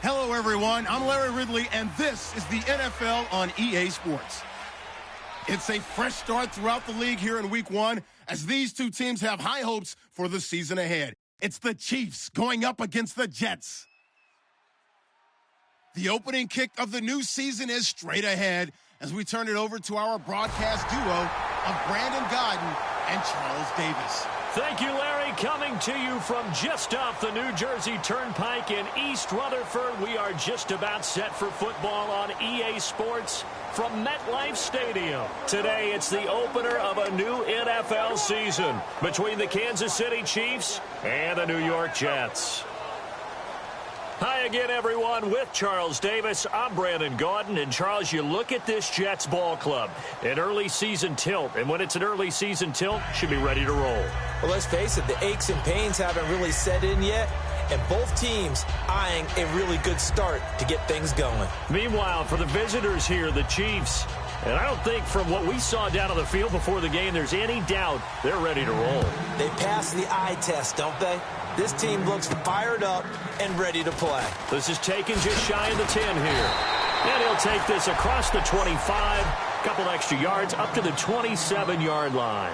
Hello, everyone. I'm Larry Ridley, and this is the NFL on EA Sports. It's a fresh start throughout the league here in Week 1 as these two teams have high hopes for the season ahead. It's the Chiefs going up against the Jets. The opening kick of the new season is straight ahead as we turn it over to our broadcast duo of Brandon Gaudin and Charles Davis. Thank you, Larry. Coming to you from just off the New Jersey Turnpike in East Rutherford. We are just about set for football on EA Sports from MetLife Stadium. Today, it's the opener of a new NFL season between the Kansas City Chiefs and the New York Jets. Hi again, everyone. With Charles Davis, I'm Brandon Gaudin. And, Charles, you look at this Jets ball club, an early season tilt. And when it's an early season tilt, should be ready to roll. Well, let's face it, the aches and pains haven't really set in yet. And both teams eyeing a really good start to get things going. Meanwhile, for the visitors here, the Chiefs, and I don't think from what we saw down on the field before the game, there's any doubt they're ready to roll. They passed the eye test, don't they? This team looks fired up and ready to play. This is taken just shy of the 10 here. And he'll take this across the 25, couple extra yards up to the 27-yard line.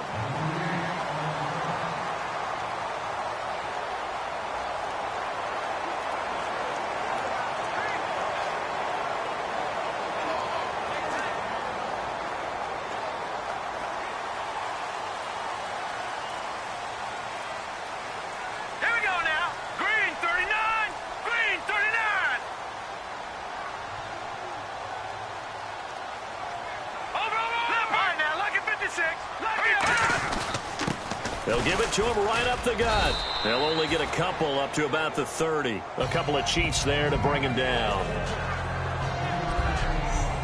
They'll give it to him right up the gut. They'll only get a couple up to about the 30. A couple of Chiefs there to bring him down.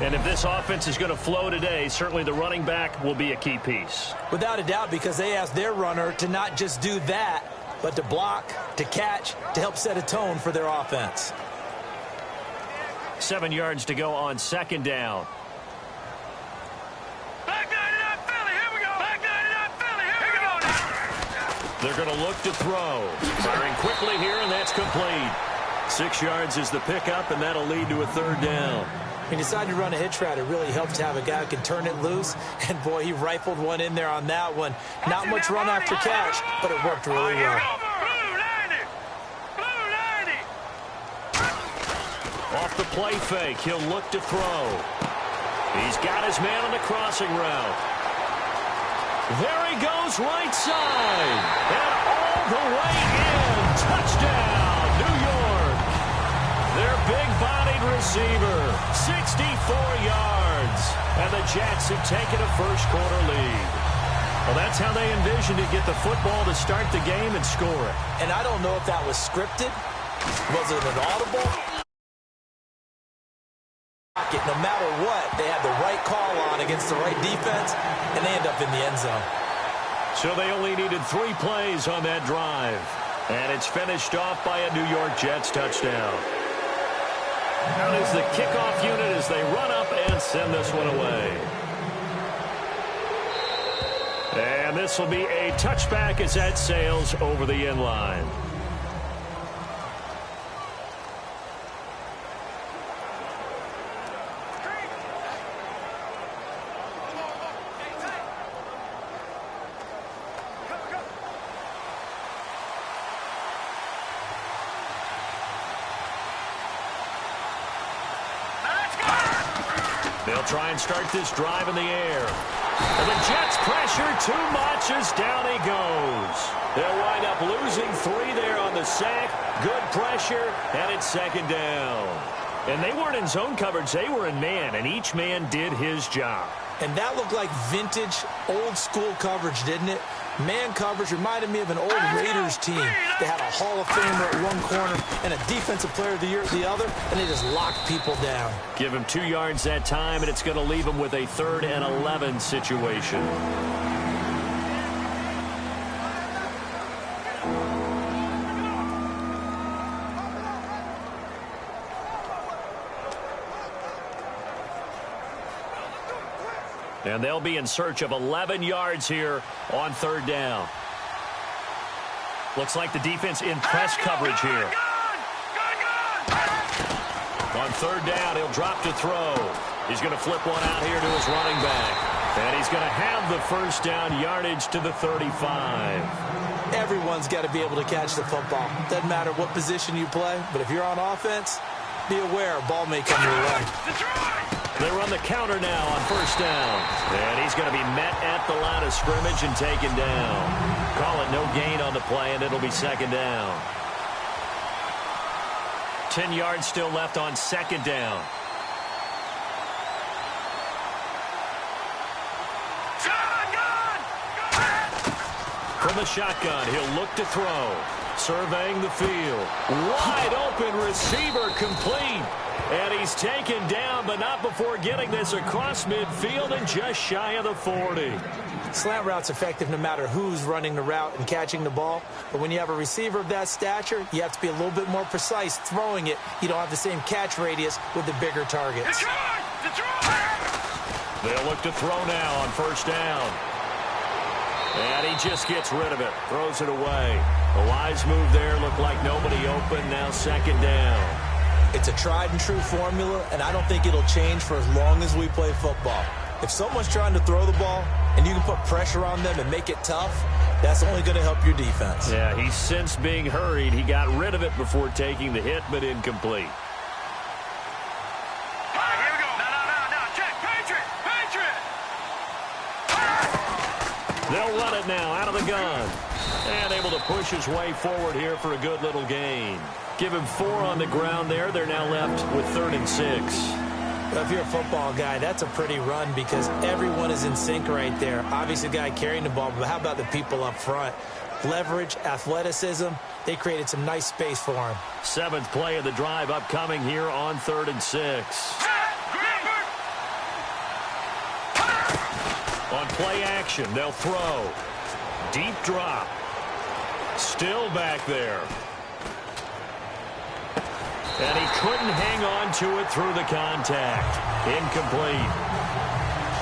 And if this offense is going to flow today, certainly the running back will be a key piece. Without a doubt, because they asked their runner to not just do that, but to block, to catch, to help set a tone for their offense. 7 yards to go on second down. They're going to look to throw. Firing quickly here, and that's complete. 6 yards is the pickup, and that'll lead to a third down. He decided to run a hitch route. It really helps to have a guy who can turn it loose. And, boy, he rifled one in there on that one. Not much run after catch, but it worked really well. Off the play fake, he'll look to throw. He's got his man on the crossing route. There he goes, right side. And all the way in. Touchdown, New York. Their big-bodied receiver, 64 yards. And the Jets have taken a first-quarter lead. Well, that's how they envisioned to get the football to start the game and score it. And I don't know if that was scripted. Was it an audible? No matter what, they had the right call on against the right defense, and they end up in the end zone. So they only needed 3 plays on that drive. And it's finished off by a New York Jets touchdown. Out is the kickoff unit as they run up and send this one away. And this will be a touchback as that sails over the end line. They'll try and start this drive in the air. And the Jets pressure too much as down he goes. They'll wind up losing 3 there on the sack. Good pressure, and it's second down. And they weren't in zone coverage. They were in man, and each man did his job. And that looked like vintage, old-school coverage, didn't it? Man coverage reminded me of an old Raiders team. They had a Hall of Famer at one corner and a Defensive Player of the Year at the other, and they just locked people down. Give him 2 yards that time, and it's going to leave him with a 3rd and 11 situation. And they'll be in search of 11 yards here on 3rd down. Looks like the defense in press coverage here. On third down, he'll drop to throw. He's going to flip one out here to his running back. And he's going to have the first down, yardage to the 35. Everyone's got to be able to catch the football. Doesn't matter what position you play, but if you're on offense, be aware a ball may come your way. They run the counter now on first down. And he's going to be met at the line of scrimmage and taken down. Call it no gain on the play, and it'll be second down. 10 yards still left on second down. From the shotgun, he'll look to throw. Surveying the field. Wide open receiver complete. And he's taken down, but not before getting this across midfield and just shy of the 40. Slant route's effective no matter who's running the route and catching the ball. But when you have a receiver of that stature, you have to be a little bit more precise throwing it. You don't have the same catch radius with the bigger targets. They'll look to throw now on first down. And he just gets rid of it. Throws it away. A wise move there. Looked like nobody open. Now second down. It's a tried and true formula, and I don't think it'll change for as long as we play football. If someone's trying to throw the ball and you can put pressure on them and make it tough, that's only going to help your defense. Yeah, he's since being hurried. He got rid of it before taking the hit, but incomplete. Here we go. No. Check. Patriot. They'll run it now out of the gun. And able to push his way forward here for a good little gain. Give him 4 on the ground there. They're now left with 3rd and 6. Well, if you're a football guy, that's a pretty run because everyone is in sync right there. Obviously, the guy carrying the ball, but how about the people up front? Leverage, athleticism, they created some nice space for him. 7th play of the drive upcoming here on 3rd and 6. On play action, they'll throw. Deep drop. Still back there. And he couldn't hang on to it through the contact. Incomplete.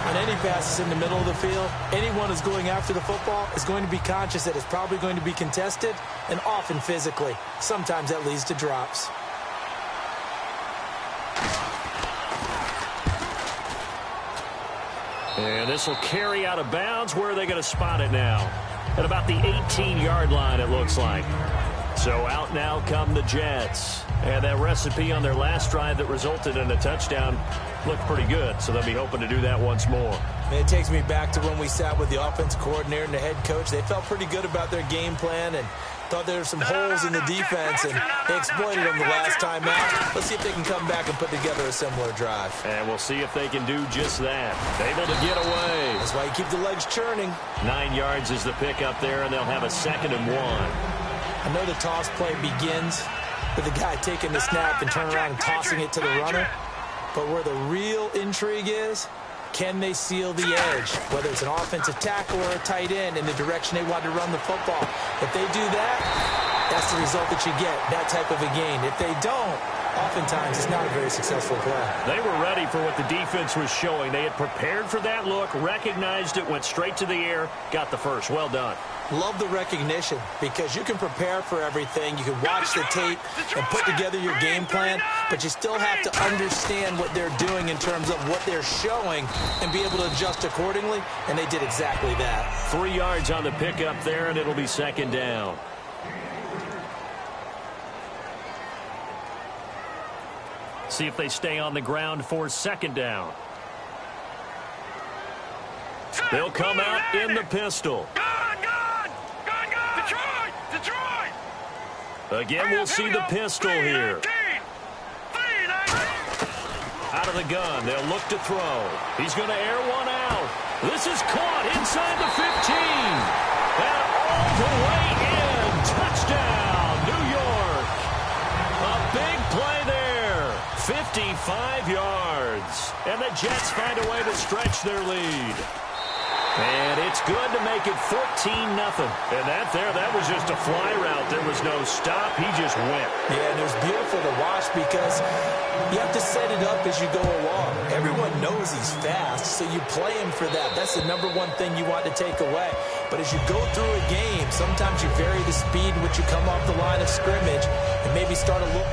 On any passes in the middle of the field, anyone who's going after the football is going to be conscious that it's probably going to be contested and often physically. Sometimes that leads to drops. And this will carry out of bounds. Where are they going to spot it now? At about the 18-yard line, it looks like. So out now come the Jets. And that recipe on their last drive that resulted in a touchdown looked pretty good, so they'll be hoping to do that once more. And it takes me back to when we sat with the offensive coordinator and the head coach. They felt pretty good about their game plan and thought there were some holes in the defense, and they exploited them the last time out. Let's see if they can come back and put together a similar drive. And we'll see if they can do just that. Able to get away. That's why you keep the legs churning. 9 yards is the pickup there, and they'll have a 2nd and 1. I know the toss play begins with the guy taking the snap and turning around and tossing it to the runner. But where the real intrigue is, can they seal the edge? Whether it's an offensive tackle or a tight end in the direction they want to run the football. If they do that, that's the result that you get, that type of a gain. If they don't, oftentimes it's not a very successful play. They were ready for what the defense was showing. They had prepared for that look, recognized it, went straight to the air, got the first. Well done. Love the recognition because you can prepare for everything. You can watch the tape and put together your game plan, but you still have to understand what they're doing in terms of what they're showing and be able to adjust accordingly, and they did exactly that. 3 yards on the pickup there, and it'll be 2nd down. See if they stay on the ground for 2nd down. They'll come out in the pistol. Again, we'll see the pistol here. Out of the gun, they'll look to throw. He's going to air one out. This is caught inside the 15. And all the way in. Touchdown, New York. A big play there. 55 yards. And the Jets find a way to stretch their lead. And it's good to make it 14-0. And that was just a fly route. There was no stop. He just went. Yeah, and it was beautiful to watch because you have to set it up as you go along. Everyone knows he's fast, so you play him for that. That's the number one thing you want to take away. But as you go through a game, sometimes you vary the speed in which you come off the line of scrimmage and maybe start a little...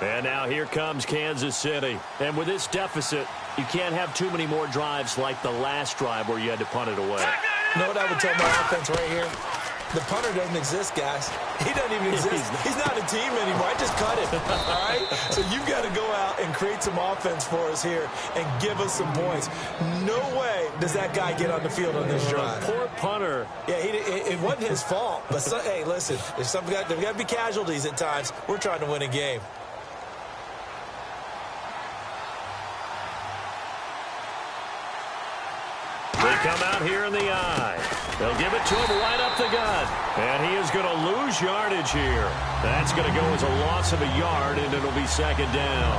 And now here comes Kansas City. And with this deficit, you can't have too many more drives like the last drive where you had to punt it away. You know what I would tell my offense right here? The punter doesn't exist, guys. He doesn't even exist. He's not a team anymore. I just cut him, all right? So you've got to go out and create some offense for us here and give us some points. No way does that guy get on the field on this drive. Poor punter. Yeah, it wasn't his fault. But, hey, listen, there's got to be casualties at times. We're trying to win a game. They come out here in the eye. They'll give it to him right up the gut. And he is going to lose yardage here. That's going to go as a loss of a yard, and it'll be second down.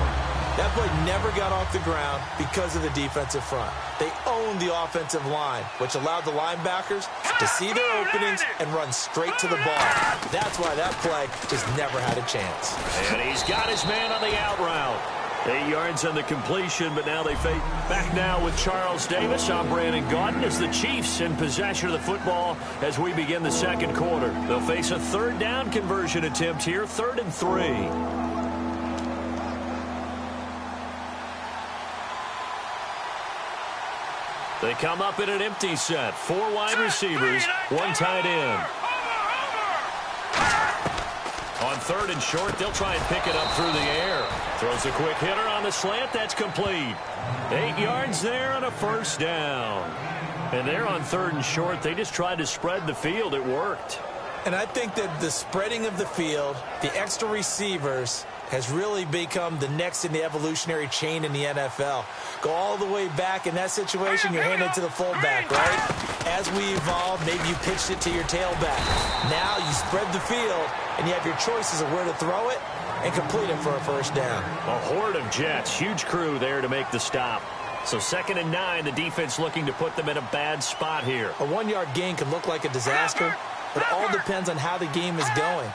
That play never got off the ground because of the defensive front. They owned the offensive line, which allowed the linebackers to see their openings and run straight to the ball. That's why that play just never had a chance. And he's got his man on the out route. 8 yards on the completion, but now they fade back now with Charles Davis. I'm Brandon Gaudin as the Chiefs in possession of the football as we begin the second quarter. They'll face a third down conversion attempt here, 3rd and 3. They come up in an empty set. 4 wide receivers, 1 tight end. On 3rd and short, they'll try and pick it up through the air. Throws a quick hitter on the slant. That's complete. 8 yards there and a first down. And they're on 3rd and short. They just tried to spread the field. It worked. And I think that the spreading of the field, the extra receivers, has really become the next in the evolutionary chain in the NFL. Go all the way back in that situation, you're handed to the fullback, right? As we evolve, maybe you pitched it to your tailback. Now you spread the field, and you have your choices of where to throw it and complete it for a first down. A horde of Jets, huge crew there to make the stop. So 2nd and 9, the defense looking to put them in a bad spot here. A 1-yard gain can look like a disaster, but it all depends on how the game is going.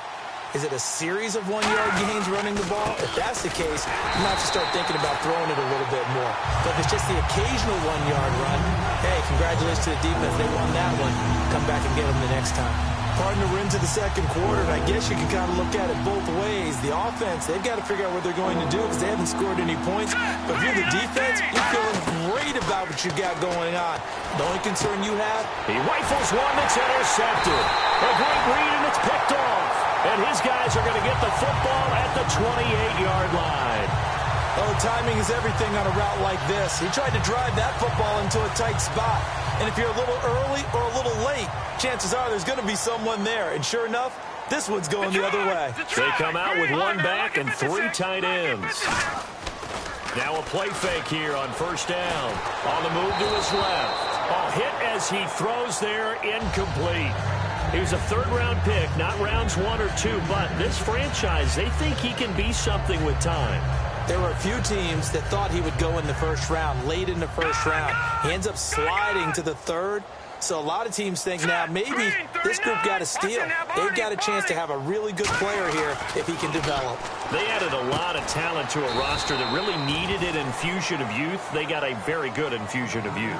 Is it a series of 1-yard gains running the ball? If that's the case, you might have to start thinking about throwing it a little bit more. But if it's just the occasional 1-yard run, hey, congratulations to the defense. They won that one. Come back and get them the next time. Partner, we're into the second quarter, and I guess you can kind of look at it both ways. The offense, they've got to figure out what they're going to do because they haven't scored any points. But if you're the defense, you're feeling great about what you got going on. The only concern you have? He rifles one that's intercepted. A great read, and it's picked off. And his guys are going to get the football at the 28-yard line. Oh, timing is everything on a route like this. He tried to drive that football into a tight spot. And if you're a little early or a little late, chances are there's going to be someone there. And sure enough, this one's going the other way. They come out with 1 back and 3 tight ends. Now a play fake here on first down. On the move to his left. A hit as he throws there, incomplete. He was a 3rd-round pick, not rounds 1 or 2, but this franchise, they think he can be something with time. There were a few teams that thought he would go in the first round, late in the first round. He ends up sliding to the 3rd. So a lot of teams think now maybe this group got a steal. They've got a chance to have a really good player here if he can develop. They added a lot of talent to a roster that really needed an infusion of youth. They got a very good infusion of youth.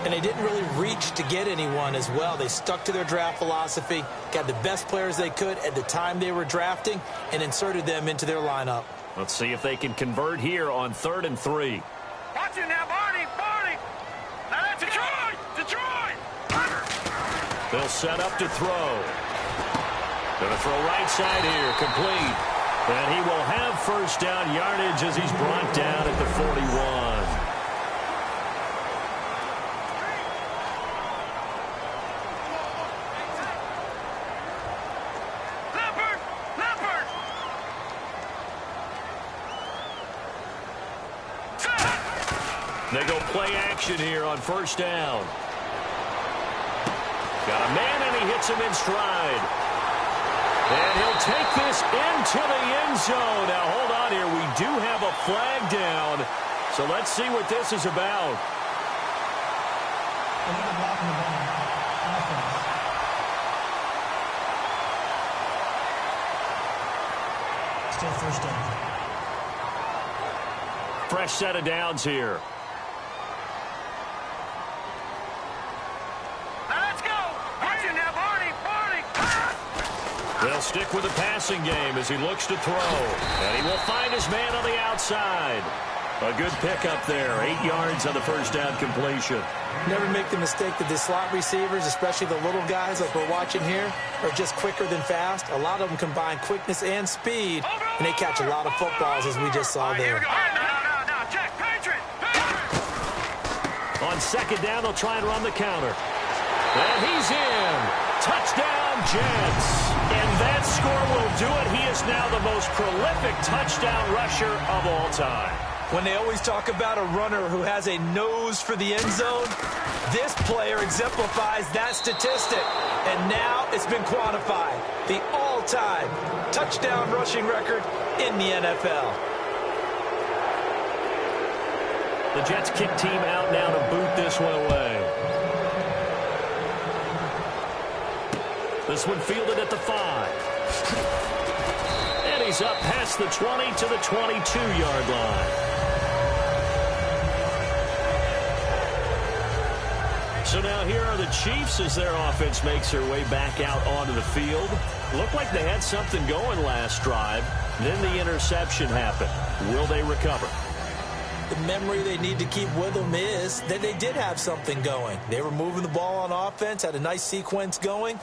And they didn't really reach to get anyone as well. They stuck to their draft philosophy, got the best players they could at the time they were drafting, and inserted them into their lineup. Let's see if they can convert here on 3rd and 3. Watch it now, Barney! Now that's Detroit! They'll set up to throw. Going to throw right side here, complete. And he will have first down yardage as he's brought down at the 41. They go play action here on first down. Got a man, and he hits him in stride. And he'll take this into the end zone. Now, hold on here. We do have a flag down. So let's see what this is about. Still first down. Fresh set of downs here. They'll stick with the passing game as he looks to throw. And he will find his man on the outside. A good pickup there. 8 yards on the first down completion. Never make the mistake that the slot receivers, especially the little guys like we're watching here, are just quicker than fast. A lot of them combine quickness and speed, and they catch a lot of footballs, as we just saw there. No, check, Patriot. On second down, they'll try and run the counter. And he's in. Touchdown, Jets. And that score will do it. He is now the most prolific touchdown rusher of all time. When they always talk about a runner who has a nose for the end zone, this player exemplifies that statistic. And now it's been quantified. The all-time touchdown rushing record in the NFL. The Jets kick team out now to boot this one away. This one fielded at the 5. And he's up past the 20 to the 22-yard line. So now here are the Chiefs as their offense makes their way back out onto the field. Looked like they had something going last drive. Then the interception happened. Will they recover? The memory they need to keep with them is that they did have something going. They were moving the ball on offense, had a nice sequence going.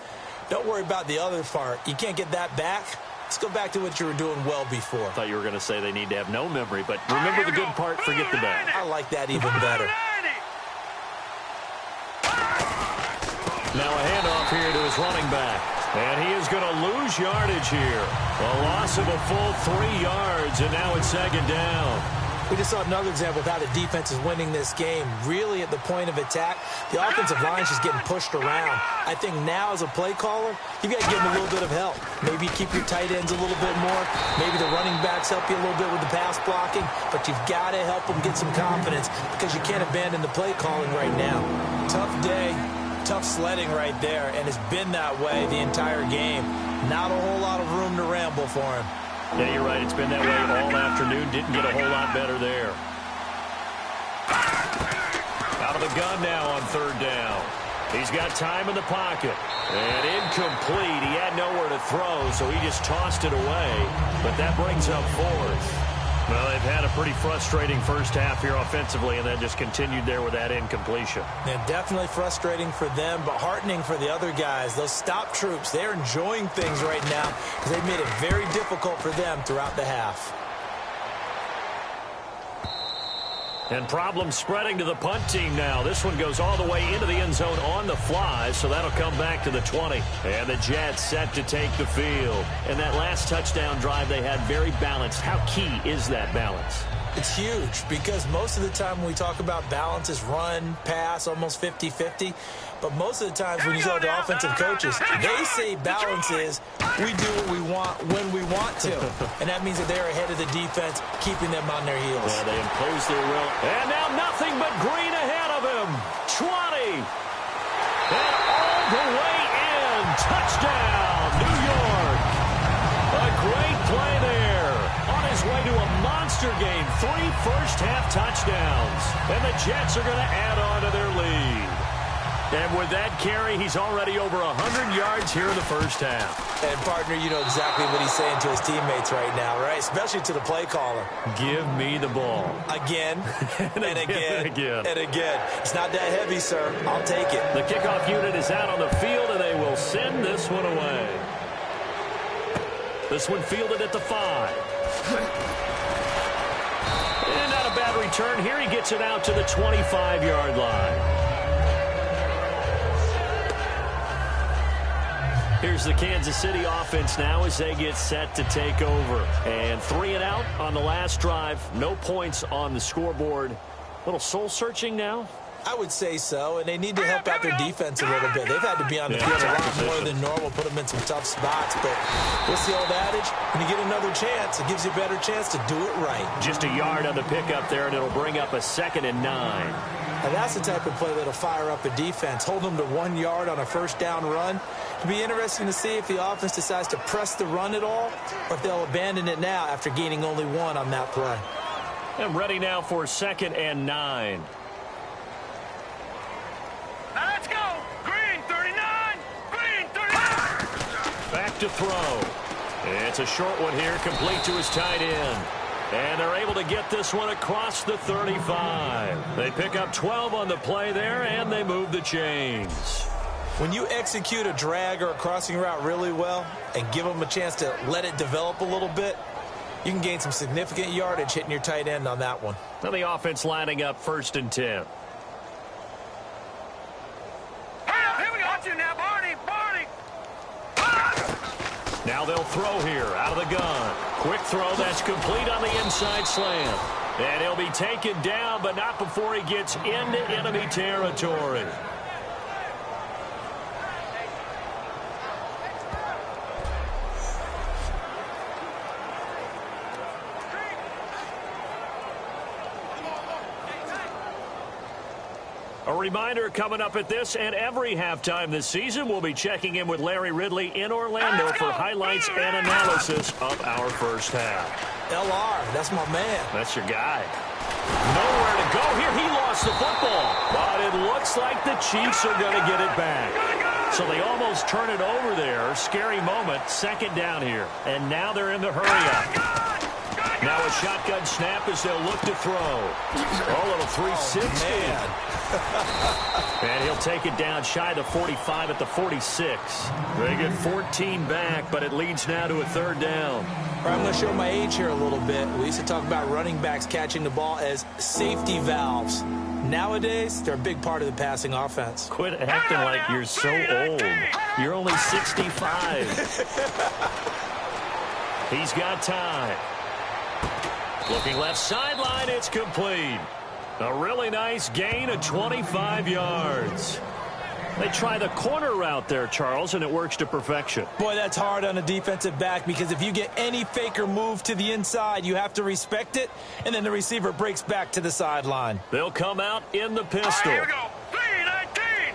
Don't worry about the other part. You can't get that back. Let's go back to what you were doing well before. I thought you were going to say they need to have no memory, but remember the good part, forget the bad. I like that even better. Now a handoff here to his running back. And he is going to lose yardage here. A loss of a full 3 yards, and now it's second down. We just saw another example of how the defense is winning this game. Really at the point of attack, the offensive line is just getting pushed around. I think now as a play caller, you've got to give them a little bit of help. Maybe keep your tight ends a little bit more. Maybe the running backs help you a little bit with the pass blocking. But you've got to help them get some confidence because you can't abandon the play calling right now. Tough day. Tough sledding right there, and it's been that way the entire game. Not a whole lot of room to ramble for him. Yeah, you're right. It's been that way all afternoon. Didn't get a whole lot better there. Out of the gun now on third down. He's got time in the pocket. And incomplete. He had nowhere to throw, so he just tossed it away. But that brings up fourth. Well, they've had a pretty frustrating first half here offensively, and then just continued there with that incompletion. Yeah, definitely frustrating for them, but heartening for the other guys. Those stop troops, they're enjoying things right now because they've made it very difficult for them throughout the half. And problems spreading to the punt team now. This one goes all the way into the end zone on the fly, so that'll come back to the 20. And the Jets set to take the field. And that last touchdown drive they had very balanced. How key is that balance? It's huge because most of the time when we talk about balance is run, pass, almost 50-50. But most of the times when you talk to offensive coaches, they say balance is we do what we want when we want to. And that means that they're ahead of the defense, keeping them on their heels. Yeah, they impose their will. And now nothing but green ahead of him. 20. And all the way in. Touchdown, New York. A great play there. On his way to a monster game. 3 first-half touchdowns. And the Jets are going to add on to their lead. And with that carry, he's already over 100 yards here in the first half. And, partner, you know exactly what he's saying to his teammates right now, right? Especially to the play caller. Give me the ball. Again, and again, and again. It's not that heavy, sir. I'll take it. The kickoff unit is out on the field, and they will send this one away. This one fielded at the 5. And not a bad return here. He gets it out to the 25-yard line. Here's the Kansas City offense now as they get set to take over. And 3 and out on the last drive. No points on the scoreboard. A little soul-searching now? I would say so, and they need to help out their defense a little bit. They've had to be on the field a lot more than normal, put them in some tough spots. But what's the old adage? When you get another chance, it gives you a better chance to do it right. Just a yard on the pickup there, and it'll bring up a 2nd and 9. And that's the type of play that'll fire up a defense. Hold them to 1 yard on a first down run. It'll be interesting to see if the offense decides to press the run at all, or if they'll abandon it now after gaining only 1 on that play. And ready now for 2nd and 9. Now let's go. Green 39. Green 39. Back to throw. It's a short one here, complete to his tight end. And they're able to get this one across the 35. They pick up 12 on the play there, and they move the chains. When you execute a drag or a crossing route really well and give them a chance to let it develop a little bit, you can gain some significant yardage hitting your tight end on that one. Now the offense lining up 1st and 10. Here we got you now, Barney. Now they'll throw here out of the gun. Quick throw that's complete on the inside slant. And he'll be taken down, but not before he gets into enemy territory. A reminder coming up at this and every halftime this season, we'll be checking in with Larry Ridley in Orlando for highlights and analysis of our first half. LR, that's my man. That's your guy. Nowhere to go here. He lost the football. But it looks like the Chiefs are going to get it back. So they almost turn it over there. Scary moment. 2nd down here. And now they're in the hurry-up. Now a shotgun snap as they'll look to throw. Oh, little 360. And he'll take it down shy of the 45 at the 46. They get 14 back, but it leads now to a 3rd down. I'm going to show my age here a little bit. We used to talk about running backs catching the ball as safety valves. Nowadays, they're a big part of the passing offense. Quit acting like you're so old. You're only 65. He's got time. Looking left sideline, it's complete. A really nice gain of 25 yards. They try the corner route there, Charles, and it works to perfection. Boy, that's hard on a defensive back because if you get any fake or move to the inside, you have to respect it, and then the receiver breaks back to the sideline. They'll come out in the pistol. Here we go. 3-19.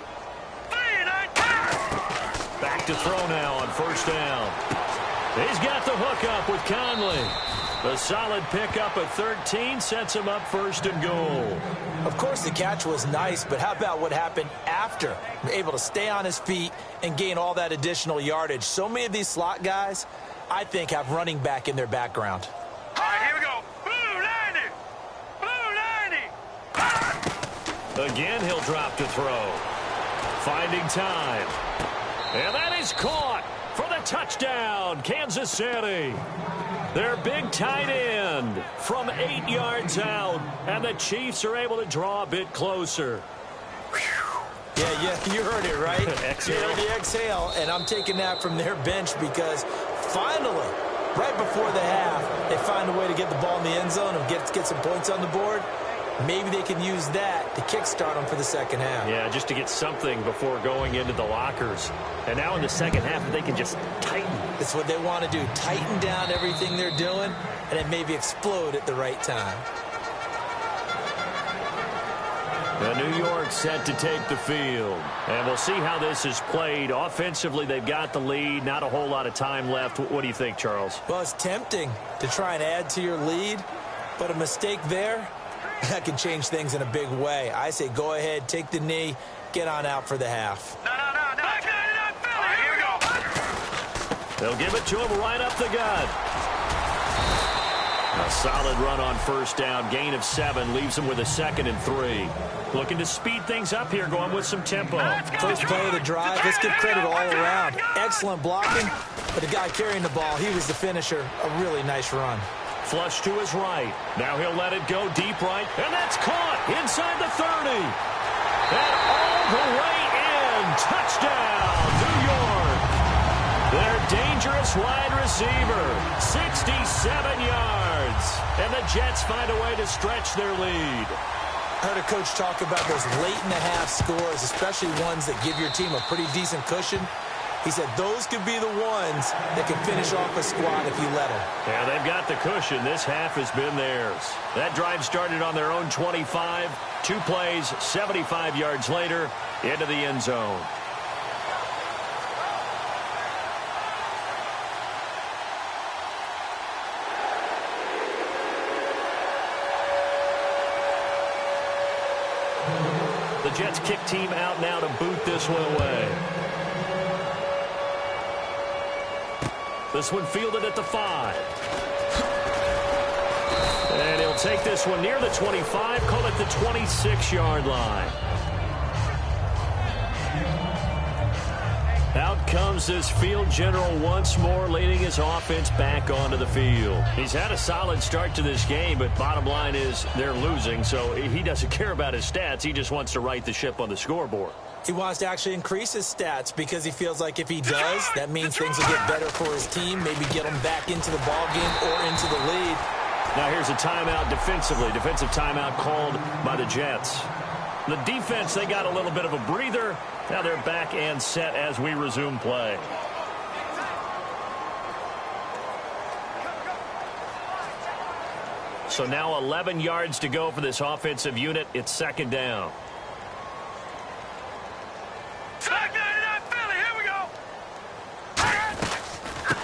3-19. Back to throw now on 1st down. He's got the hook up with Conley. The solid pickup of 13 sets him up 1st and goal. Of course, the catch was nice, but how about what happened after? Able to stay on his feet and gain all that additional yardage. So many of these slot guys, I think, have running back in their background. All right, here we go. Blue 90. Blue 90. Again, he'll drop to throw. Finding time. And that is caught for the touchdown, Kansas City. Their big tight end from 8 yards out, and the Chiefs are able to draw a bit closer. Yeah, you heard it, right? Exhale. You heard the exhale, and I'm taking that from their bench because finally, right before the half, they find a way to get the ball in the end zone and get some points on the board. Maybe they can use that to kickstart them for the 2nd half. Yeah, just to get something before going into the lockers. And now in the 2nd half, they can just tighten. That's what they want to do, tighten down everything they're doing, and then maybe explode at the right time. New York set to take the field. And we'll see how this is played. Offensively, they've got the lead. Not a whole lot of time left. What do you think, Charles? Well, it's tempting to try and add to your lead, but a mistake there, that can change things in a big way. I say go ahead, take the knee, get on out for the half. No. Here we go. They'll give it to him right up the gut. A solid run on 1st down. Gain of 7 leaves him with a 2nd and 3. Looking to speed things up here, going with some tempo. First play of the drive, let's give credit all around. Excellent blocking, but the guy carrying the ball, he was the finisher. A really nice run. Flush to his right. Now he'll let it go deep right, and that's caught inside the 30. And all the way in. Touchdown, New York. Their dangerous wide receiver, 67 yards. And the Jets find a way to stretch their lead. I heard a coach talk about those late-in-the-half scores, especially ones that give your team a pretty decent cushion. He said those could be the ones that can finish off a squad if you let them. Yeah, they've got the cushion. This half has been theirs. That drive started on their own 25. 2 plays, 75 yards later, into the end zone. The Jets kick team out now to boot this one away. This one fielded at the 5. And he'll take this one near the 25, call it the 26-yard line. Out comes this field general once more, leading his offense back onto the field. He's had a solid start to this game, but bottom line is they're losing, so he doesn't care about his stats. He just wants to right the ship on the scoreboard. He wants to actually increase his stats because he feels like if he does, that means things will get better for his team, maybe get him back into the ballgame or into the lead. Now here's a timeout defensively. Defensive timeout called by the Jets. The defense, they got a little bit of a breather. Now they're back and set as we resume play. So now 11 yards to go for this offensive unit. It's second down.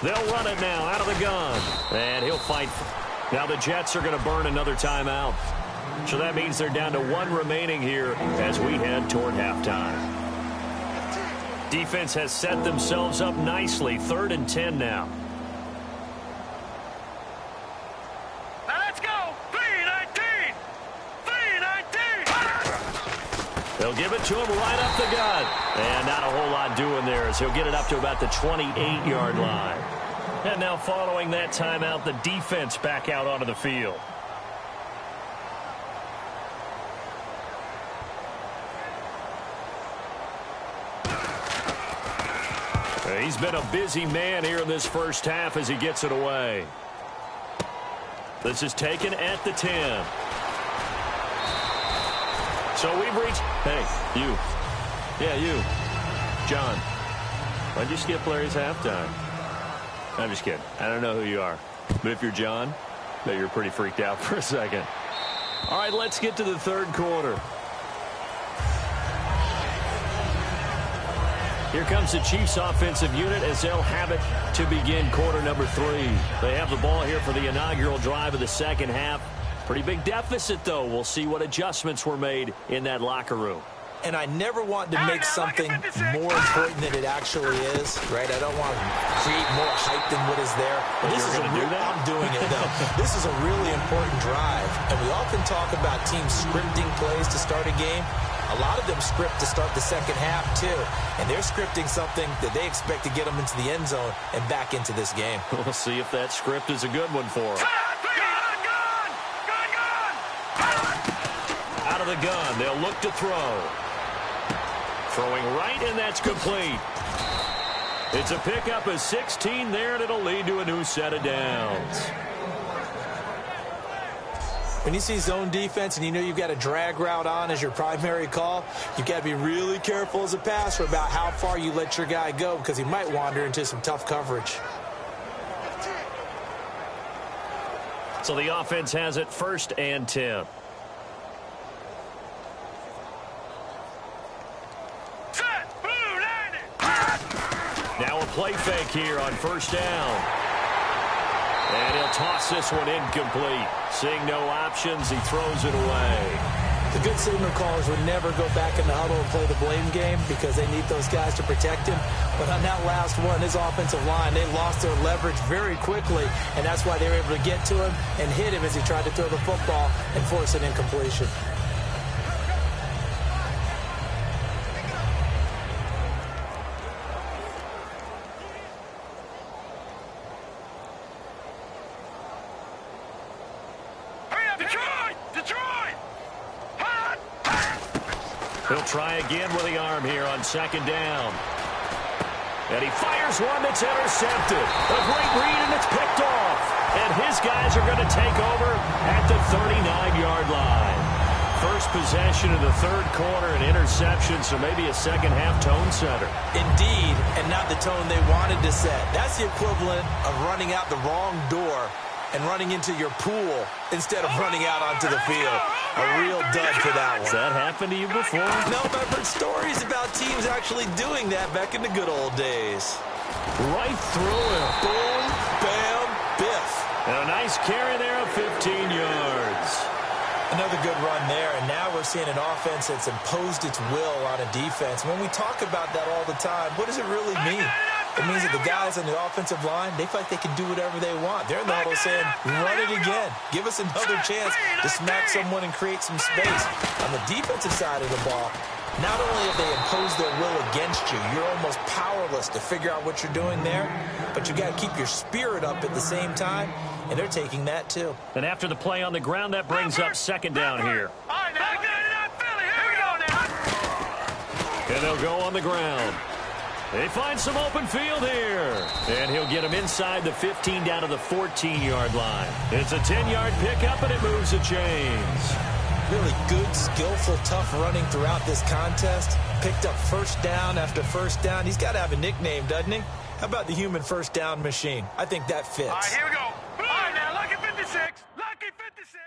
They'll run it now out of the gun. And he'll fight. Now the Jets are going to burn another timeout. So that means they're down to 1 remaining here as we head toward halftime. Defense has set themselves up nicely. 3rd and 10 now. Now let's go. 3-19. 3-19. They'll give it to him right up the gut. And not a whole lot doing there as he'll get it up to about the 28-yard line. And now following that timeout, the defense back out onto the field. He's been a busy man here in this first half as he gets it away. This is taken at the 10. So we've reached... Hey, you. Yeah, you. John. Why'd you skip Larry's halftime? I'm just kidding. I don't know who you are. But if you're John, I bet you're pretty freaked out for a second. All right, let's get to the third quarter. Here comes the Chiefs offensive unit as they'll have it to begin quarter number 3. They have the ball here for the inaugural drive of the second half. Pretty big deficit, though. We'll see what adjustments were made in that locker room. And I never want to make something more important than it actually is, right? I don't want to create more hype than what is there. But this is I'm doing it, though. This is a really important drive. And we often talk about teams scripting plays to start a game. A lot of them script to start the second half, too. And they're scripting something that they expect to get them into the end zone and back into this game. We'll see if that script is a good one for them. Out of the gun, they'll look to throw. Throwing right, and that's complete. It's a pickup of 16 there, and it'll lead to a new set of downs. When you see zone defense and you know you've got a drag route on as your primary call, you've got to be really careful as a passer about how far you let your guy go because he might wander into some tough coverage. So the offense has it 1st and 10. Now a play fake here on 1st down. And he'll toss this one incomplete. Seeing no options, he throws it away. The good signal callers would never go back in the huddle and play the blame game because they need those guys to protect him. But on that last one, his offensive line, they lost their leverage very quickly, and that's why they were able to get to him and hit him as he tried to throw the football and force an incompletion. He'll try again with the arm here on 2nd down. And he fires one that's intercepted. A great read, and it's picked off. And his guys are going to take over at the 39-yard line. First possession of the third quarter, an interception, so maybe a second-half tone setter. Indeed, and not the tone they wanted to set. That's the equivalent of running out the wrong door and running into your pool instead of running out onto the field. A real dud for that one. Has that happened to you before? No, but I've heard stories about teams actually doing that back in the good old days. Right through him. Boom, bam, biff. And a nice carry there of 15 yards. Another good run there, and now we're seeing an offense that's imposed its will on a defense. When we talk about that all the time, what does it really mean? it means that the guys on the offensive line, they feel like they can do whatever they want. They're in the huddle saying, run it again. Give us another chance to smack someone and create some space. On the defensive side of the ball, not only have they imposed their will against you, you're almost powerless to figure out what you're doing there, but you got to keep your spirit up at the same time, and they're taking that too. And after the play on the ground, that brings up second down here. All right, now, here we go now. And they'll go on the ground. They find some open field here. And he'll get him inside the 15 down to the 14-yard line. It's a 10-yard pickup, and it moves the chains. Really good, skillful, tough running throughout this contest. Picked up first down after first down. He's got to have a nickname, doesn't he? How about the human first down machine? I think that fits. All right, here we go. All right, now, lucky 56. Lucky 56.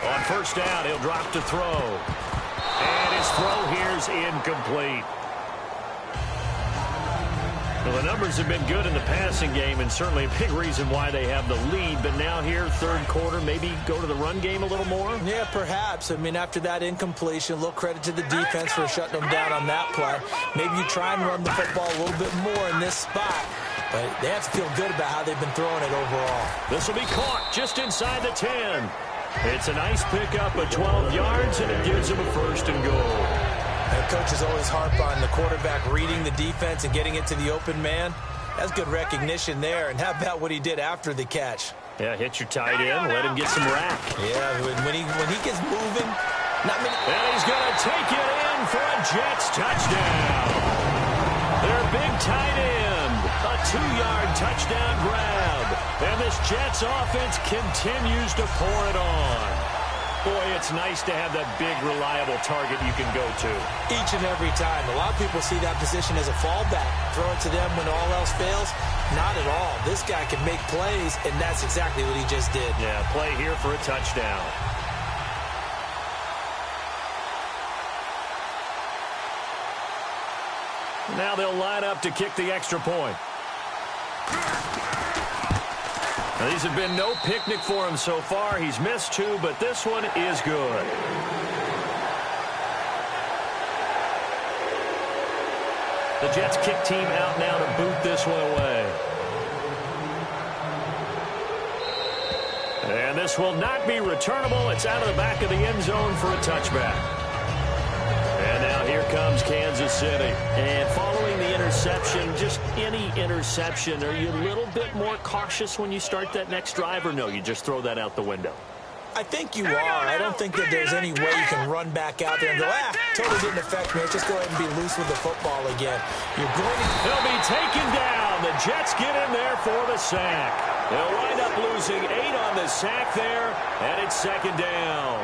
On first down, he'll drop to throw. And his throw here's incomplete. Well, the numbers have been good in the passing game, and certainly a big reason why they have the lead. But now here, third quarter, maybe go to the run game a little more? Yeah, perhaps. I mean, after that incompletion, a little credit to the defense for shutting them down on that play. Maybe you try and run the football a little bit more in this spot. But they have to feel good about how they've been throwing it overall. This will be caught just inside the 10. It's a nice pickup of 12 yards, and it gives him a first and goal. And coaches always harp on the quarterback reading the defense and getting it to the open man. That's good recognition there. And how about what he did after the catch? Yeah, hit your tight end, let him get some rack. Yeah, when he gets moving, not many. And he's going to take it in for a Jets touchdown. Their big tight end, a 2-yard touchdown grab. And this Jets offense continues to pour it on. Boy, it's nice to have that big, reliable target you can go to. Each and every time. A lot of people see that position as a fallback. Throw it to them when all else fails. Not at all. This guy can make plays, and that's exactly what he just did. Yeah, play here for a touchdown. Now they'll line up to kick the extra point. Now, these have been no picnic for him so far. He's missed 2, but this one is good. The Jets kick team out now to boot this one away. And this will not be returnable. It's out of the back of the end zone for a touchback. And now here comes Kansas City. And following the interception, just any interception, are you a little bit more cautious when you start that next drive, or no, you just throw that out the window? I think you are. I don't think that there's any way you can run back out there and go, totally didn't affect me. Let's just go ahead and be loose with the football again. You're going to... They'll be taken down. The Jets get in there for the sack. They'll wind up losing 8 on the sack there, and it's second down.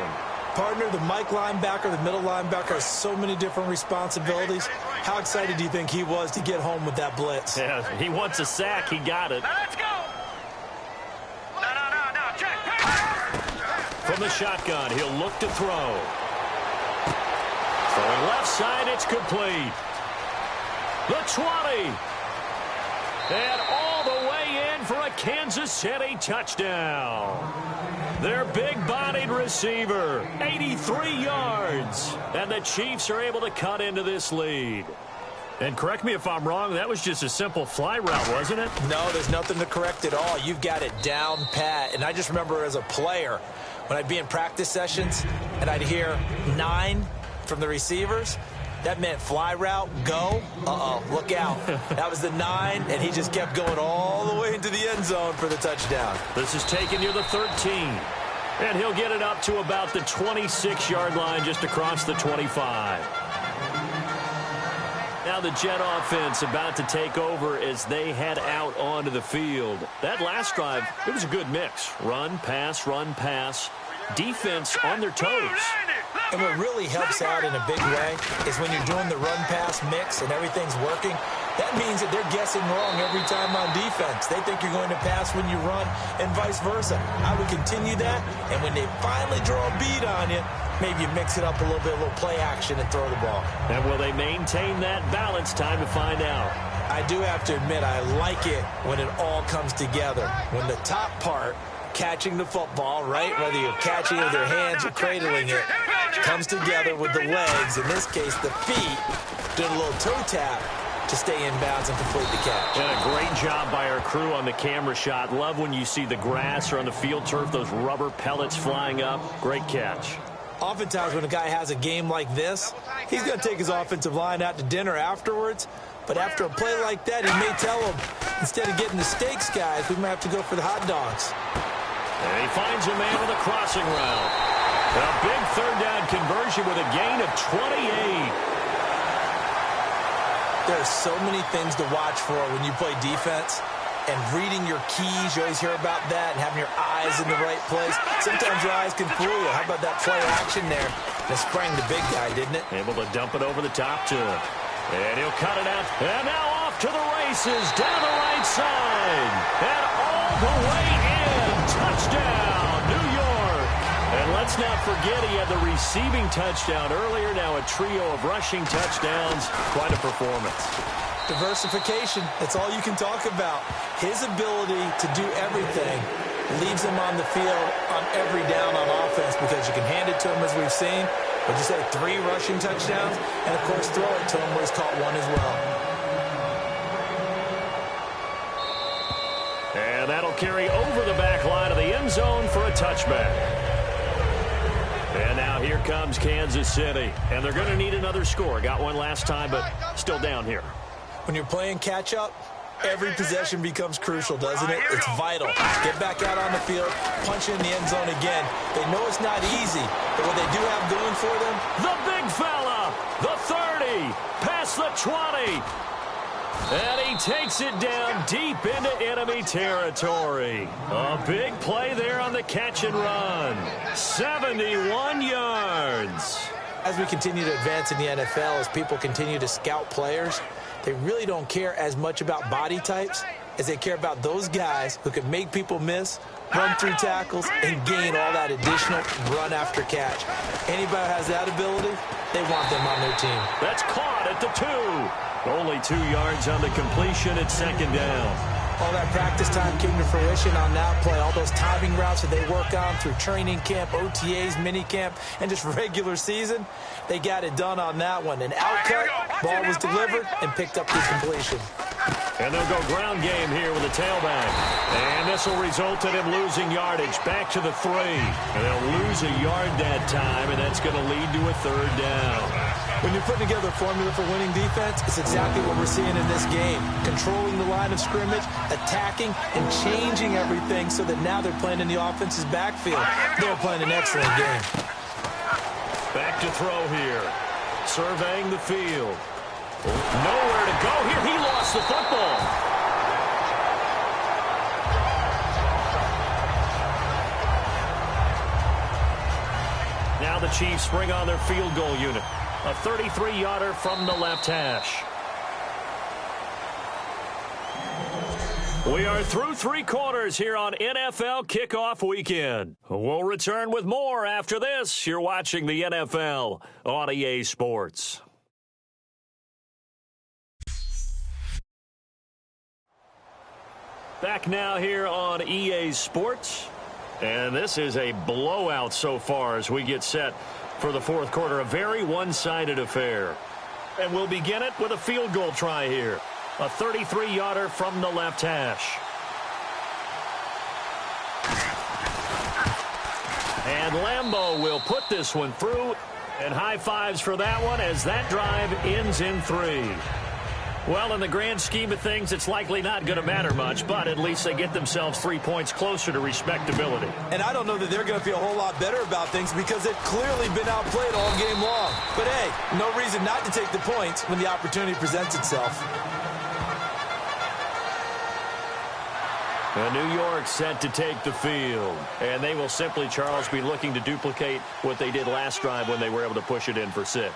Partner, the Mike linebacker, the middle linebacker, has so many different responsibilities. How excited do you think he was to get home with that blitz? Yeah, he wants a sack. He got it. Now, let's go. No, check. From the shotgun, he'll look to throw. Throwing left side, it's complete. The 20. And all the way in for a Kansas City touchdown. Their big-bodied receiver, 83 yards. And the Chiefs are able to cut into this lead. And correct me if I'm wrong, that was just a simple fly route, wasn't it? No, there's nothing to correct at all. You've got it down pat. And I just remember as a player, when I'd be in practice sessions and I'd hear 9 from the receivers, That meant fly route, go. Look out. That was the 9, and he just kept going all the way into the end zone for the touchdown. This is taken near the 13. And he'll get it up to about the 26-yard line, just across the 25. Now the Jet offense about to take over as they head out onto the field. That last drive, it was a good mix. Run, pass. Defense on their toes. And what really helps out in a big way is when you're doing the run-pass mix and everything's working, that means that they're guessing wrong every time on defense. They think you're going to pass when you run and vice versa. I would continue that, and when they finally draw a beat on you, maybe you mix it up a little bit, a little play action and throw the ball. And will they maintain that balance? Time to find out. I do have to admit, I like it when it all comes together. When the top part, catching the football, right, whether you're catching it with your hands or cradling it, comes together with the legs, in this case the feet, doing a little toe tap to stay in bounds and complete the catch. And a great job by our crew on the camera shot. Love when you see the grass or on the field turf, those rubber pellets flying up. Great catch. Oftentimes when a guy has a game like this, he's going to take his offensive line out to dinner afterwards. But after a play like that, he may tell them, instead of getting the steaks, guys, we might have to go for the hot dogs. And he finds a man with a crossing route. A big third down conversion with a gain of 28. There's so many things to watch for when you play defense. And reading your keys, you always hear about that, and having your eyes in the right place. Sometimes your eyes can fool you. How about that play action there? That sprang the big guy, didn't it? Able to dump it over the top to him. And he'll cut it out. And now off to the races down the right side. And all the way in. Touchdown, New York. And let's not forget he had the receiving touchdown earlier. Now a trio of rushing touchdowns. Quite a performance. Diversification, that's all you can talk about. His ability to do everything leaves him on the field on every down on offense because you can hand it to him as we've seen. But you say 3 rushing touchdowns, and of course throw it to him where he's caught 1 as well. And that'll carry over the back line of the end zone for a touchback. And now here comes Kansas City. And they're going to need another score. Got one last time, but still down here. When you're playing catch-up, every possession becomes crucial, doesn't it? It's vital. Get back out on the field, punch in the end zone again. They know it's not easy, but what they do have going for them... The big fella, the 30, past the 20. And he takes it down deep into enemy territory. A big play there on the catch and run. 71 yards. As we continue to advance in the NFL, as people continue to scout players, they really don't care as much about body types as they care about those guys who can make people miss, run through tackles, and gain all that additional run after catch. Anybody who has that ability, they want them on their team. That's caught at the 2. Only 2 yards on the completion at second down. All that practice time came to fruition on that play. All those timing routes that they work on through training camp, OTAs, mini camp, and just regular season, they got it done on that one. An outcut, ball was delivered, and picked up the completion. And they'll go ground game here with a tailback. And this will result in him losing yardage. Back to the 3. And they'll lose a yard that time, and that's going to lead to a third down. When you're putting together a formula for winning defense, it's exactly what we're seeing in this game. Controlling the line of scrimmage, attacking, and changing everything so that now they're playing in the offense's backfield. They're playing an excellent game. Back to throw here. Surveying the field. Nowhere to go here. He lost the football. Now the Chiefs bring on their field goal unit. A 33-yarder from the left hash. We are through 3 quarters here on NFL Kickoff Weekend. We'll return with more after this. You're watching the NFL on EA Sports. Back now here on EA Sports. And this is a blowout so far as we get set for the fourth quarter. A very one-sided affair. And we'll begin it with a field goal try here. A 33-yarder from the left hash. And Lambeau will put this one through. And high fives for that one as that drive ends in 3. Well, in the grand scheme of things, it's likely not going to matter much, but at least they get themselves 3 points closer to respectability. And I don't know that they're going to feel a whole lot better about things because they've clearly been outplayed all game long. But, hey, no reason not to take the points when the opportunity presents itself. And New York set to take the field. And they will simply, Charles, be looking to duplicate what they did last drive when they were able to push it in for 6.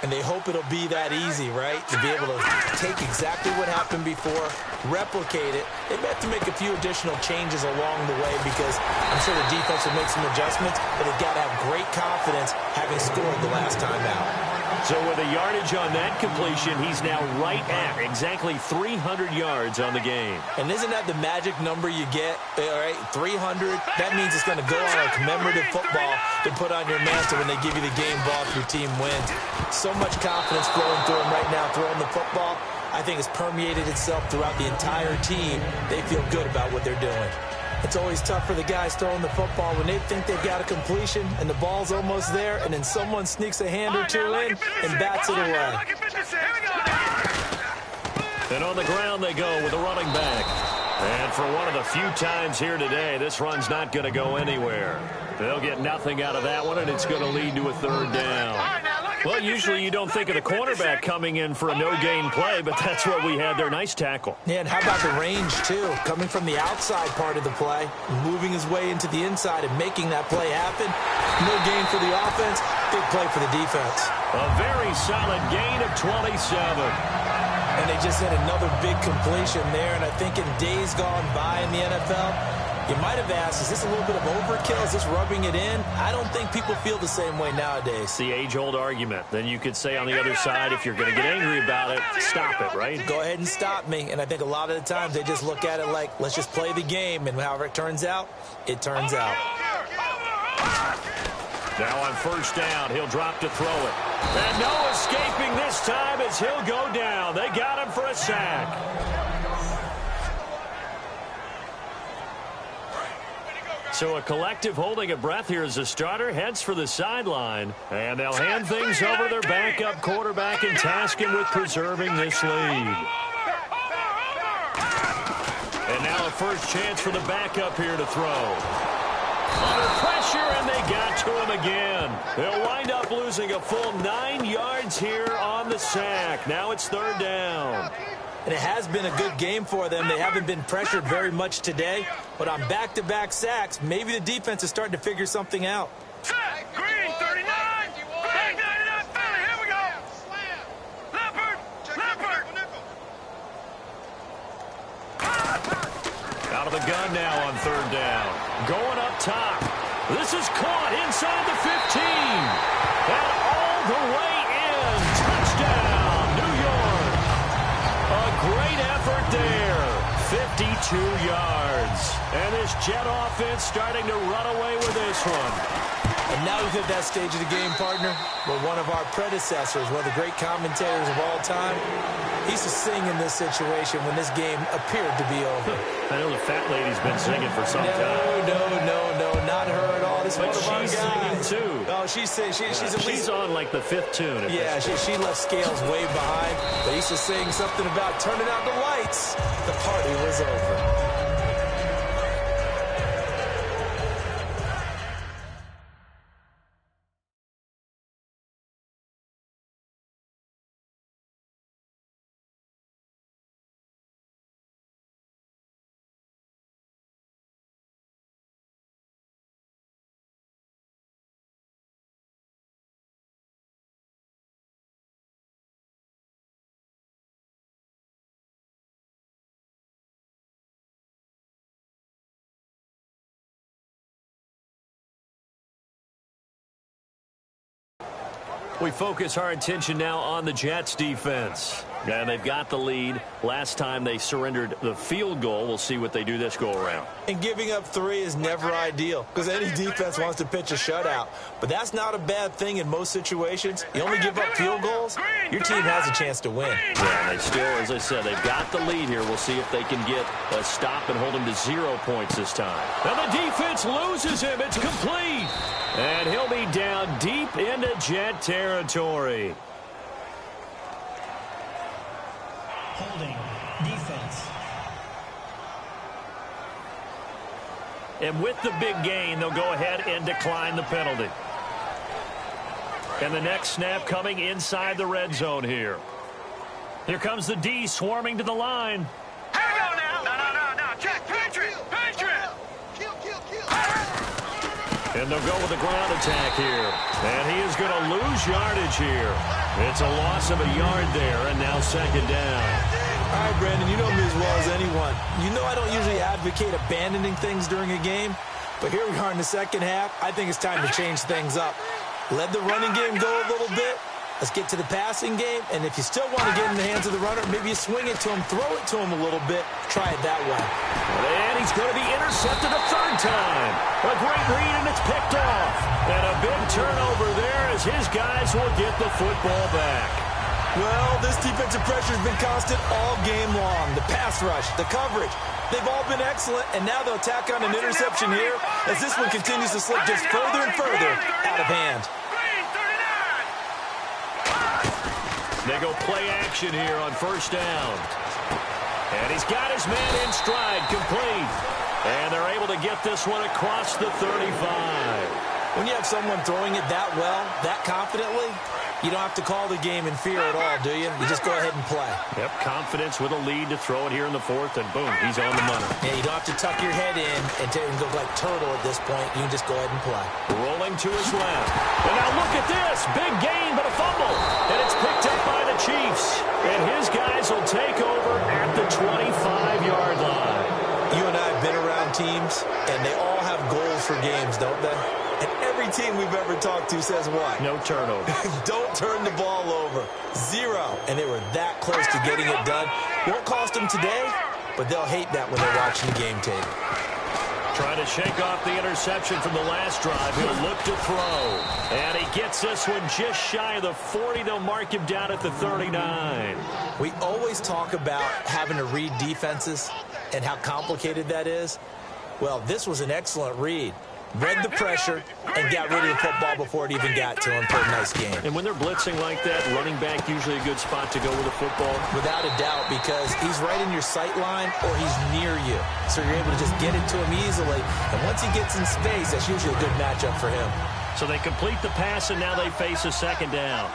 And they hope it'll be that easy, right? To be able to take exactly what happened before, replicate it. They may have to make a few additional changes along the way because I'm sure the defense will make some adjustments, but they've got to have great confidence having scored the last time out. So with a yardage on that completion, he's now right at exactly 300 yards on the game. And isn't that the magic number you get? All right, 300. That means it's going to go on a commemorative football to put on your mantle when they give you the game ball if your team wins. So much confidence flowing through them right now throwing the football. I think it's permeated itself throughout the entire team. They feel good about what they're doing. It's always tough for the guys throwing the football when they think they've got a completion and the ball's almost there, and then someone sneaks a hand or two in and bats it away. And on the ground they go with a running back. And for one of the few times here today, this run's not going to go anywhere. They'll get nothing out of that one, and it's going to lead to a 3rd down. Well, usually you don't think of the cornerback coming in for a no-gain play, but that's what we had there. Nice tackle. Yeah, and how about the range, too? Coming from the outside part of the play, moving his way into the inside and making that play happen. No gain for the offense, big play for the defense. A very solid gain of 27. And they just had another big completion there, and I think in days gone by in the NFL, you might have asked, is this a little bit of overkill? Is this rubbing it in? I don't think people feel the same way nowadays. It's the age-old argument. Then you could say on the other side, if you're going to get angry about it, stop it, right? Go ahead and stop me. And I think a lot of the times they just look at it like, let's just play the game. And however it turns out, it turns out. Now on 1st down, he'll drop to throw it. And no escaping this time as he'll go down. They got him for a sack. So a collective holding of breath here as the starter heads for the sideline. And they'll hand things over to their backup quarterback and task him with preserving this lead. And now a first chance for the backup here to throw. Under pressure, and they got to him again. They'll wind up losing a full 9 yards here on the sack. Now it's 3rd down. And it has been a good game for them. They haven't been pressured very much today. But on back-to-back sacks, maybe the defense is starting to figure something out. Green, 39. Back 99, Philly. Here we go. Leopard. Out of the gun now on 3rd down. Going up top. This is caught inside the 15. And all the way in. Touchdown, New York. A great effort there. 52 yards. And this Jet offense starting to run away with this one. And now we've hit that stage of the game, partner, where one of our predecessors, one of the great commentators of all time, he used to sing in this situation when this game appeared to be over. I know the fat lady's been singing for some time. No, not her at all. This is one of our she's guys. singing too. Oh, she's at least on like the 5th tune. Yeah, she left Scales way behind. But he used to sing something about turning out the lights. The party was over. We focus our attention now on the Jets defense. And they've got the lead. Last time they surrendered the field goal. We'll see what they do this go around. And giving up 3 is never ideal because any defense wants to pitch a shutout. But that's not a bad thing in most situations. You only give up field goals, your team has a chance to win. Yeah, they still, as I said, they've got the lead here. We'll see if they can get a stop and hold them to 0 points this time. And the defense loses him. It's complete. And he'll be down deep into Jet territory. Holding. Defense. And with the big gain, they'll go ahead and decline the penalty. And the next snap coming inside the red zone here. Here comes the D swarming to the line. Here we go now. No. Jack, Patriot. And they'll go with a ground attack here. And he is going to lose yardage here. It's a loss of a yard there, and now second down. All right, Brandon, you know me as well as anyone. You know I don't usually advocate abandoning things during a game, but here we are in the second half. I think it's time to change things up. Let the running game go a little bit. Let's get to the passing game, and if you still want to get in the hands of the runner, maybe you swing it to him, throw it to him a little bit, try it that way. And he's going to be intercepted a third time. A great read, and it's picked off. And a big turnover there as his guys will get the football back. Well, this defensive pressure has been constant all game long. The pass rush, the coverage, they've all been excellent, and now they'll tack on an interception here as this one continues to slip just further and further out of hand. They go play action here on first down. And he's got his man in stride, complete. And they're able to get this one across the 35. When you have someone throwing it that well, that confidently, you don't have to call the game in fear at all, do you? You just go ahead and play. Yep, confidence with a lead to throw it here in the fourth, and boom, he's on the money. Yeah, you don't have to tuck your head in and go like turtle at this point. You can just go ahead and play. Rolling to his left. And now look at this. Big gain, but a fumble. And it's picked up by the Chiefs. And his guys will take over at the 25-yard line. You and I have been around teams, and they all have goals for games, don't they? And every team we've ever talked to says what? No turnover. Don't turn the ball over. 0. And they were that close to getting it done. Won't cost them today, but they'll hate that when they're watching the game tape. Trying to shake off the interception from the last drive. He'll look to throw. And he gets this one just shy of the 40. They'll mark him down at the 39. We always talk about having to read defenses and how complicated that is. Well, this was an excellent read. Read the pressure and got rid of the football before it even got to him for a nice game. And when they're blitzing like that, running back usually a good spot to go with the football. Without a doubt, because he's right in your sight line or he's near you. So you're able to just get it to him easily. And once he gets in space, that's usually a good matchup for him. So they complete the pass, and now they face a second down.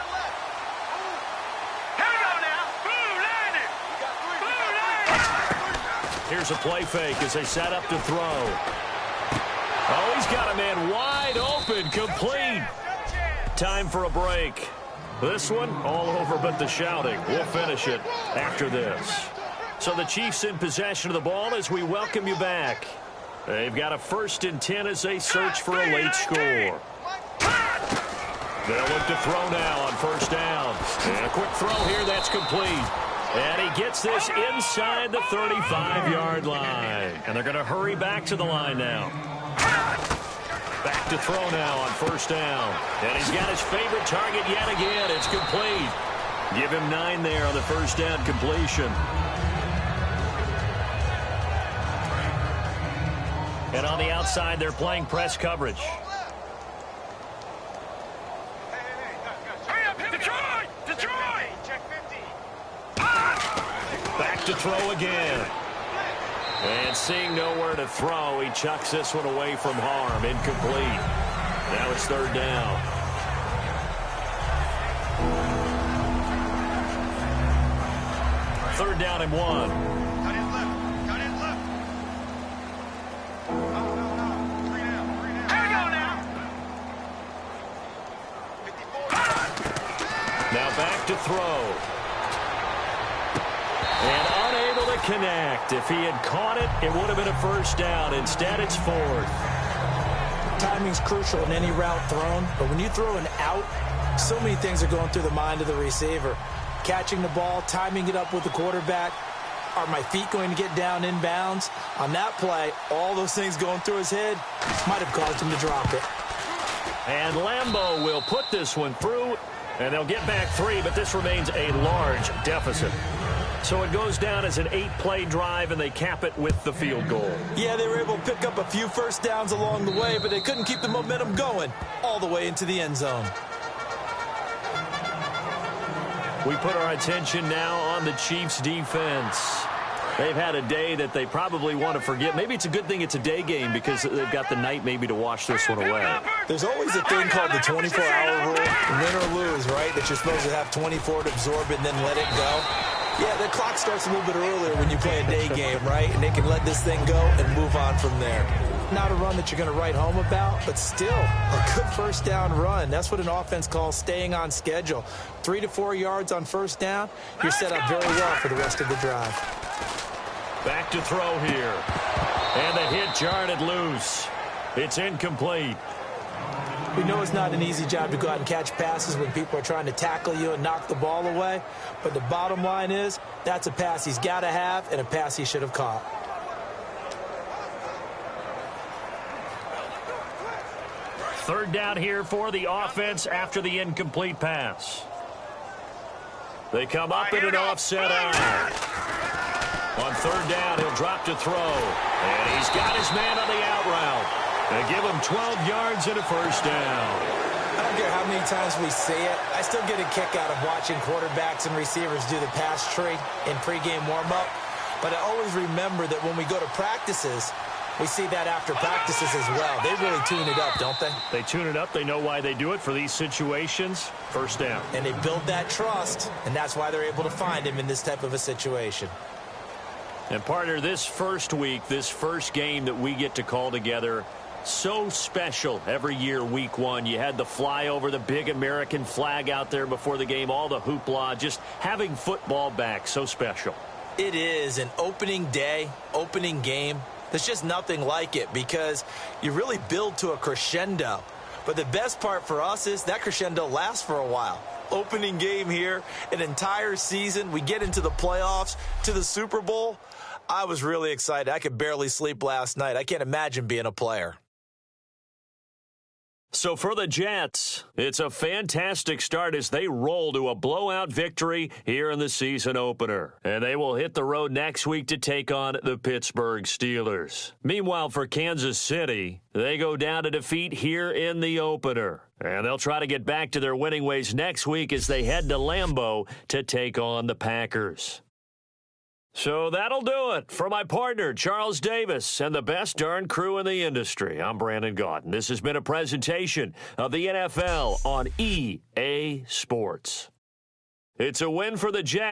Here we go now. Blue landed. Blue landed. Here's a play fake as they set up to throw. Oh, he's got a man wide open, complete. Time for a break. This one, all over but the shouting. We'll finish it after this. So the Chiefs in possession of the ball as we welcome you back. They've got a 1st and 10 as they search for a late score. They'll look to throw now on first down. And a quick throw here, that's complete. And he gets this inside the 35-yard line. And they're going to hurry back to the line now. Back to throw now on first down. And he's got his favorite target yet again. It's complete. Give him 9 there on the first down completion. And on the outside, they're playing press coverage. Detroit! Check 50. Back to throw again. And seeing nowhere to throw, he chucks this one away from harm. Incomplete. Now it's third down. Third down and 1. Cut in left. No. 3 down. Here we go now. 54. Now back to throw. And unable to connect. If he had caught it, it would have been a first down. Instead, it's 4th. Timing's crucial in any route thrown, but when you throw an out, so many things are going through the mind of the receiver. Catching the ball, timing it up with the quarterback. Are my feet going to get down in bounds? On that play, all those things going through his head might have caused him to drop it. And Lambeau will put this one through, and they'll get back 3, but this remains a large deficit. So it goes down as an 8-play drive, and they cap it with the field goal. Yeah, they were able to pick up a few first downs along the way, but they couldn't keep the momentum going all the way into the end zone. We put our attention now on the Chiefs' defense. They've had a day that they probably want to forget. Maybe it's a good thing it's a day game because they've got the night maybe to wash this one away. There's always a thing called the 24-hour rule, win or lose, right? That you're supposed to have 24 to absorb it and then let it go. Yeah, the clock starts a little bit earlier when you play a day game, right? And they can let this thing go and move on from there. Not a run that you're going to write home about, but still a good first down run. That's what an offense calls staying on schedule. 3 to 4 yards on first down, you're set up very well for the rest of the drive. Back to throw here. And the hit jarred it loose. It's incomplete. We know it's not an easy job to go out and catch passes when people are trying to tackle you and knock the ball away. But the bottom line is that's a pass he's got to have and a pass he should have caught. Third down here for the offense after the incomplete pass. They come up in an offset eye. On third down, he'll drop to throw. And he's got his man on the out route. They give him 12 yards and a first down. I don't care how many times we see it. I still get a kick out of watching quarterbacks and receivers do the pass tree in pregame warm-up. But I always remember that when we go to practices, we see that after practices as well. They really tune it up, don't they? They tune it up. They know why they do it for these situations. First down. And they build that trust, and that's why they're able to find him in this type of a situation. And, partner, this first week, this first game that we get to call together, so special every year, week one. You had the flyover, the big American flag out there before the game, all the hoopla, just having football back, so special. It is an opening day, opening game. There's just nothing like it because you really build to a crescendo. But the best part for us is that crescendo lasts for a while. Opening game here, an entire season. We get into the playoffs, to the Super Bowl. I was really excited. I could barely sleep last night. I can't imagine being a player. So for the Jets, it's a fantastic start as they roll to a blowout victory here in the season opener. And they will hit the road next week to take on the Pittsburgh Steelers. Meanwhile, for Kansas City, they go down to defeat here in the opener. And they'll try to get back to their winning ways next week as they head to Lambeau to take on the Packers. So that'll do it for my partner, Charles Davis, and the best darn crew in the industry. I'm Brandon Gaudin. This has been a presentation of the NFL on EA Sports. It's a win for the Jets.